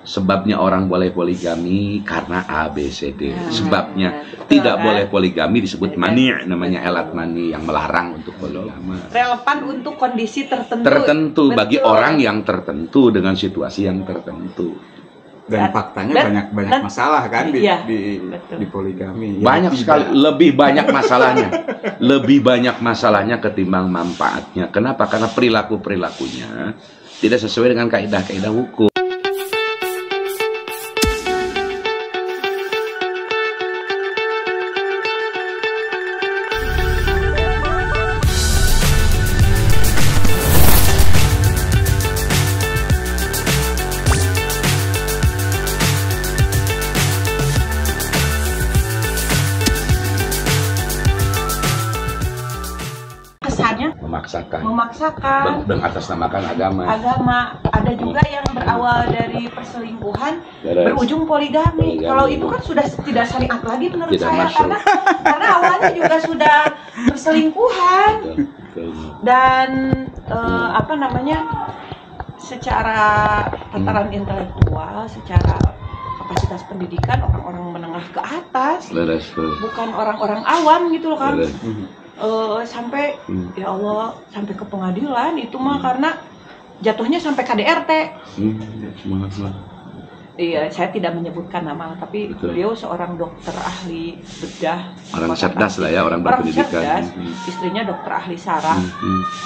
Sebabnya orang boleh poligami karena A, B, C, D. Sebabnya tidak boleh poligami disebut mani', namanya elat mani yang melarang untuk poligami. Relevan untuk kondisi tertentu. Tertentu bagi orang yang tertentu dengan situasi yang tertentu. Dan faktanya banyak masalah kan di poligami. Banyak sekali, lebih banyak masalahnya. Lebih banyak masalahnya ketimbang manfaatnya. Kenapa? Karena perilaku-perilakunya tidak sesuai dengan kaidah-kaidah hukum. Memaksakan dan atasnamakan agama. Ada juga yang berawal dari perselingkuhan berujung poligami. Kalau itu kan sudah tidak syariat lagi menurut saya, karena awalnya juga sudah perselingkuhan. Dan secara tataran intelektual, secara kapasitas pendidikan orang-orang menengah ke atas, bukan orang-orang awam gitu loh kan. Sampai ya Allah, sampai ke pengadilan itu mah karena jatuhnya sampai KDRT. Iya, saya tidak menyebutkan nama, tapi beliau seorang dokter ahli bedah, orang cerdas lah ya, orang berpendidikan. Istrinya dokter ahli saraf.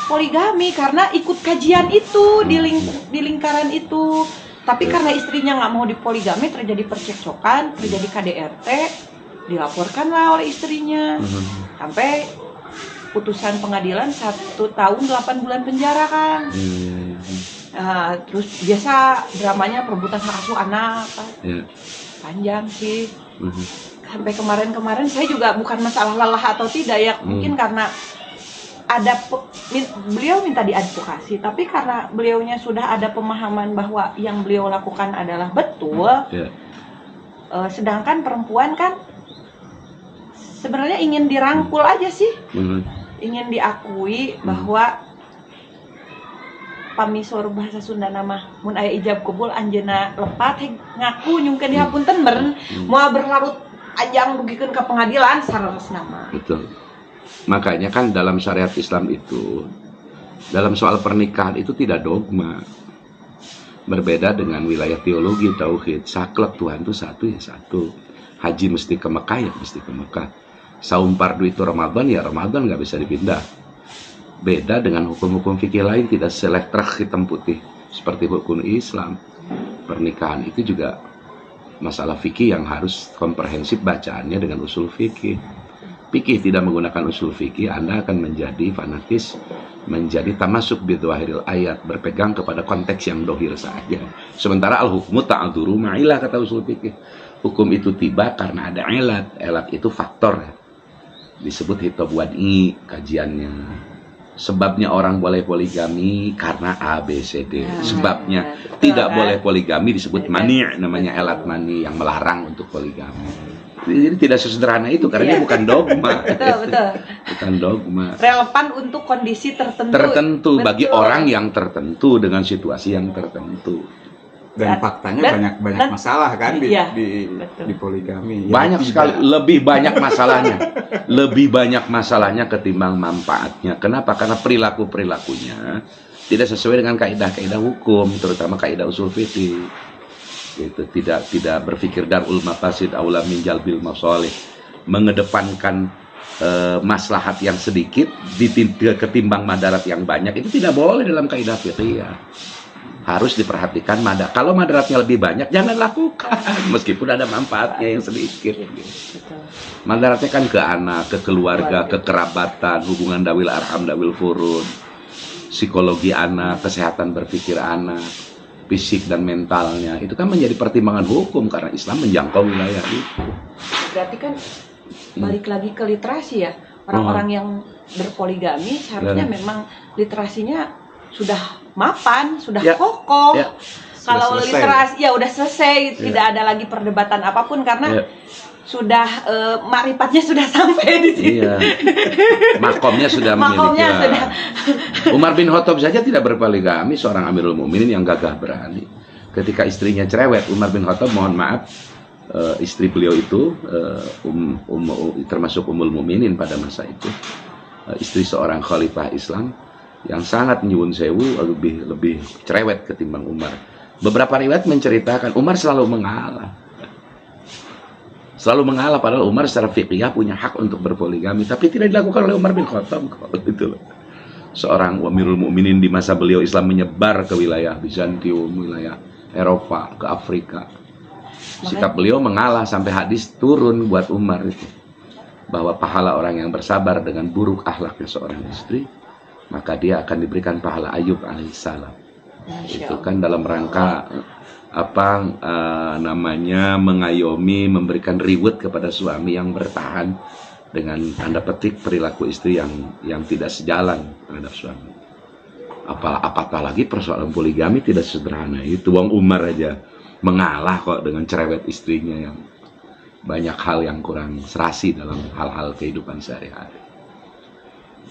Poligami karena ikut kajian itu di lingkaran itu. Tapi karena istrinya nggak mau dipoligami, terjadi percekcokan, terjadi KDRT, dilaporkanlah oleh istrinya. Sampai putusan pengadilan 1 tahun 8 bulan penjara kan. Terus biasa dramanya perebutan hak asuh anak kan. Panjang sih. Sampai kemarin saya juga bukan masalah lelah atau tidak ya, mungkin karena ada beliau minta diadvokasi, tapi karena beliaunya sudah ada pemahaman bahwa yang beliau lakukan adalah betul. Sedangkan perempuan kan sebenarnya ingin dirangkul aja sih. Ingin diakui bahwa pamisor bahasa Sunda nama mun aya ijab kabul anjeuna lepat ngaku nyungkeun dihapunten meureun moal berlarut panjang dugikeun ka pengadilan sareres nama. Betul. Makanya kan dalam syariat Islam itu, dalam soal pernikahan itu tidak dogma. Berbeda dengan wilayah teologi tauhid, saklek Tuhan itu satu ya satu. Haji mesti ke Mekah ya mesti ke Mekah. Saum fardu itu Ramadan ya Ramadan, nggak bisa dipindah. Beda dengan hukum-hukum fikih lain, tidak selektrah hitam putih seperti hukum Islam. Pernikahan itu juga masalah fikih yang harus komprehensif bacaannya dengan usul fikih. Fikih tidak menggunakan usul fikih, Anda akan menjadi fanatis, menjadi tamasuk bidhahiril ayat, berpegang kepada konteks yang dohir saja. Sementara al-hukmu ta'adzuru ma'ilah, kata usul fikih. Hukum itu tiba karena ada elat. Elat itu faktor. Disebut hitab wadi kajiannya. Sebabnya orang boleh poligami karena A, B, C, D. Sebabnya tidak boleh poligami disebut mani', namanya elat mani yang melarang untuk poligami. Jadi tidak sesederhana itu karena dia bukan dogma. Betul. Bukan dogma. Relevan untuk kondisi tertentu. Tertentu bagi orang yang tertentu dengan situasi yang tertentu. Dan faktanya banyak masalah kan di poligami. Banyak sekali, lebih banyak masalahnya. Lebih banyak masalahnya ketimbang manfaatnya. Kenapa? Karena perilaku-perilakunya tidak sesuai dengan kaidah-kaidah hukum, terutama kaidah usul fikih. Gitu. Tidak berpikir darul mafasid aula min jalbil masalih. Mengedepankan maslahat yang sedikit ketimbang madarat yang banyak, itu tidak boleh dalam kaidah fikih. Harus diperhatikan kalau madaratnya lebih banyak jangan lakukan meskipun ada manfaatnya yang sedikit. Madaratnya kan ke anak, ke keluarga, ke kerabatan, hubungan dawil arham, dawil furud, psikologi anak, kesehatan berpikir anak, fisik dan mentalnya, itu kan menjadi pertimbangan hukum karena Islam menjangkau wilayah itu. Berarti kan balik lagi ke literasi ya, orang-orang yang berpoligami seharusnya memang literasinya sudah mapan, sudah kokoh. Kalau literasi ya udah selesai, tidak ada lagi perdebatan apapun karena sudah makrifatnya sudah sampai di situ. Makomnya sudah memiliki. Umar bin Khattab saja tidak berpoligami, seorang Amirul Mukminin yang gagah berani. ketika istrinya cerewet, Umar bin Khattab, mohon maaf, istri beliau itu termasuk Ummul Mukminin pada masa itu, istri seorang khalifah Islam yang sangat nyuwun sewu, lebih cerewet ketimbang Umar. Beberapa riwayat menceritakan Umar selalu mengalah. Selalu mengalah, padahal Umar secara fikih punya hak untuk berpoligami, tapi tidak dilakukan oleh Umar bin Khattab. Gitu loh. Seorang Amirul Mukminin di masa beliau Islam menyebar ke wilayah Bizantium, wilayah Eropa, ke Afrika. Sikap beliau mengalah sampai hadis turun buat Umar itu, bahwa pahala orang yang bersabar dengan buruk akhlaknya seorang istri, maka dia akan diberikan pahala Ayub alaihissalam. Itu kan dalam rangka mengayomi, memberikan reward kepada suami yang bertahan dengan tanda petik perilaku istri yang tidak sejalan terhadap suami. Apatah lagi persoalan poligami tidak sederhana itu. Wong Umar aja mengalah kok dengan cerewet istrinya yang banyak hal yang kurang serasi dalam hal-hal kehidupan sehari-hari.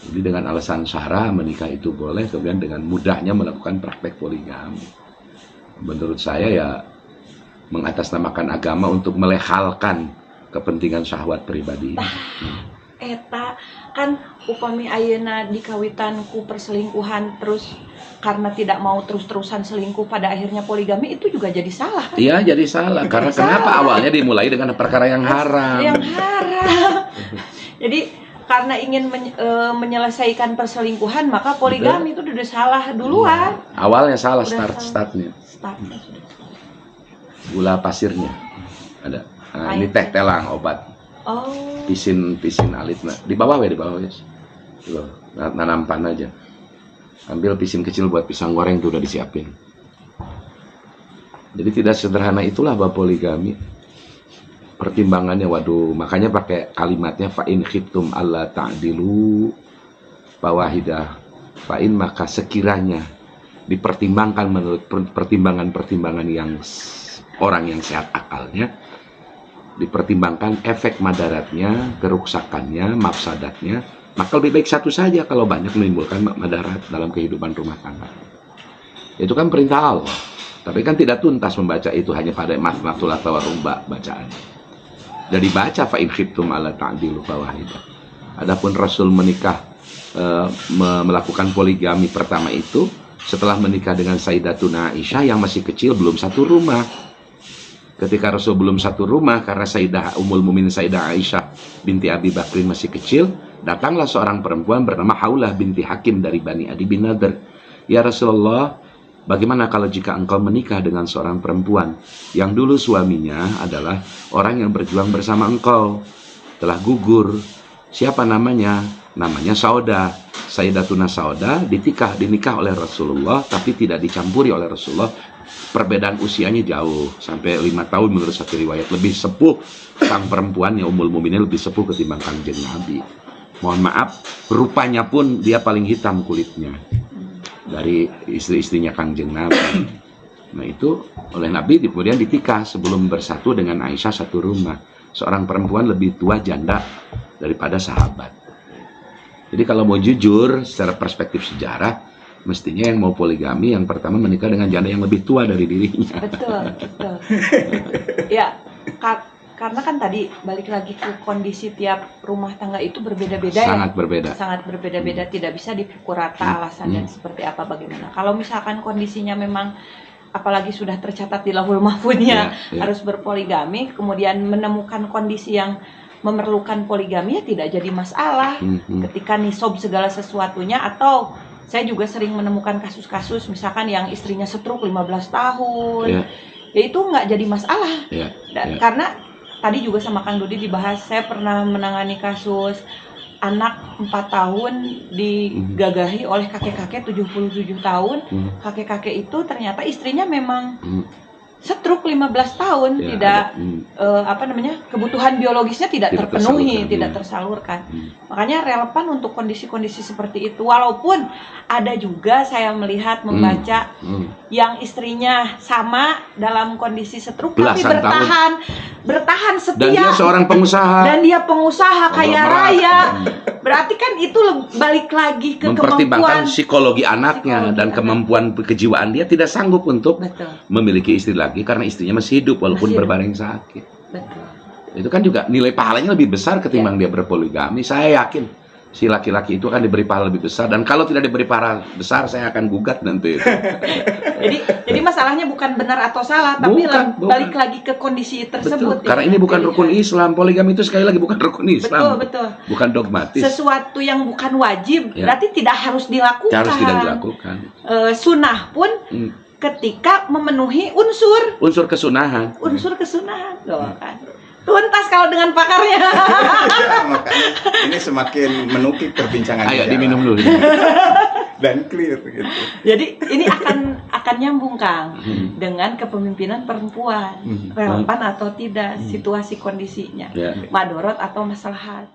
Jadi dengan alasan syara menikah itu boleh, kemudian dengan mudahnya melakukan praktek poligami. Menurut saya ya mengatasnamakan agama untuk melehalkan kepentingan syahwat pribadi. Eta kan upami ayeuna dikawitan ku perselingkuhan, terus karena tidak mau terus-terusan selingkuh pada akhirnya poligami, itu juga jadi salah kan? Iya, jadi salah. Karena kenapa awalnya dimulai dengan perkara yang haram. Yang haram. Jadi karena ingin menyelesaikan perselingkuhan, maka poligami itu udah salah duluan. Awalnya salah startnya. Gula pasirnya ada. Nah, ini teh telang obat. Oh. Pisin alit. Nah, di bawah ya. Nanampan aja. Ambil pisin kecil buat pisang goreng, itu udah disiapin. Jadi tidak sederhana itulah bab poligami. Pertimbangannya, waduh, makanya pakai kalimatnya fa'in khiftum alla ta'dilu fawahidah. Fa'in, maka sekiranya dipertimbangkan menurut pertimbangan-pertimbangan yang orang yang sehat akalnya, dipertimbangkan efek madaratnya, keruksakannya, mafsadatnya, maka lebih baik satu saja kalau banyak menimbulkan madarat dalam kehidupan rumah tangga. Itu kan perintah Allah. Tapi kan tidak tuntas membaca itu hanya pada matmatul atau rumba bacaan. Jadi baca fa in khiftum alla ta'dilu fawahidah. Adapun Rasul menikah melakukan poligami pertama itu setelah menikah dengan Sayyidatuna Aisyah yang masih kecil, belum satu rumah. Ketika Rasul belum satu rumah karena Sayyidah Ummul Mukminin Sayyidah Aisyah binti Abi Bakrin masih kecil, datanglah seorang perempuan bernama Haulah binti Hakim dari Bani Adi bin Nadr. Ya Rasulullah, bagaimana kalau jika engkau menikah dengan seorang perempuan yang dulu suaminya adalah orang yang berjuang bersama engkau, telah gugur. Siapa namanya? Namanya Sauda. Sayyidatuna Sauda dinikah oleh Rasulullah, tapi tidak dicampuri oleh Rasulullah. Perbedaan usianya jauh, sampai 5 tahun menurut satu riwayat. Lebih sepuh sang perempuan yang Ummul Mukminin, lebih sepuh ketimbang Kanjeng Nabi. Mohon maaf, rupanya pun dia paling hitam kulitnya dari istri-istrinya Kanjeng Nabi. Nah itu oleh Nabi kemudian ditikah sebelum bersatu dengan Aisyah satu rumah. Seorang perempuan lebih tua janda daripada sahabat. Jadi kalau mau jujur secara perspektif sejarah, mestinya yang mau poligami yang pertama menikah dengan janda yang lebih tua dari dirinya. Betul. Ya, karena kan tadi balik lagi ke kondisi tiap rumah tangga itu berbeda-beda. Sangat berbeda. Sangat berbeda-beda, tidak bisa dipukul rata alasannya seperti apa bagaimana. Kalau misalkan kondisinya memang apalagi sudah tercatat di Lauhul Mahfuznya harus berpoligami, kemudian menemukan kondisi yang memerlukan poligami, ya tidak jadi masalah. Ketika nisob segala sesuatunya, atau saya juga sering menemukan kasus-kasus misalkan yang istrinya stroke 15 tahun, ya itu nggak jadi masalah. Karena tadi juga sama Kang Dodi dibahas, saya pernah menangani kasus anak 4 tahun digagahi oleh kakek-kakek 77 tahun. Kakek-kakek itu ternyata istrinya memang stroke 15 tahun, kebutuhan biologisnya tidak terpenuhi, tidak tersalurkan. Makanya relevan untuk kondisi-kondisi seperti itu. Walaupun ada juga saya melihat membaca yang istrinya sama dalam kondisi stroke tapi bertahan setia. Dan dia seorang pengusaha. Dan dia pengusaha kaya raya. Berarti kan itu balik lagi ke mempertimbangkan psikologi anaknya dan kemampuan kejiwaan dia tidak sanggup untuk memiliki istri lagi karena istrinya masih hidup walaupun berbaring sakit. Betul. Itu kan juga nilai pahalanya lebih besar ketimbang dia berpoligami. Saya yakin si laki-laki itu akan diberi pahala lebih besar, dan kalau tidak diberi pahala besar saya akan gugat nanti. jadi masalahnya bukan benar atau salah, tapi balik lagi ke kondisi tersebut. Betul. Karena ini bukan rukun Islam. Poligami itu sekali lagi bukan rukun Islam. Betul. Bukan dogmatis. Sesuatu yang bukan wajib berarti tidak harus dilakukan. Harus tidak dilakukan. Sunnah pun ketika memenuhi unsur kesunahan. Loh, kan. Tuntas kalau dengan pakarnya. Ini semakin menukik perbincangan. Ayo diminum dulu. Dan clear gitu. Jadi ini akan nyambung Kang dengan kepemimpinan perempuan. Relevan atau tidak situasi kondisinya. Madorot atau maslahat.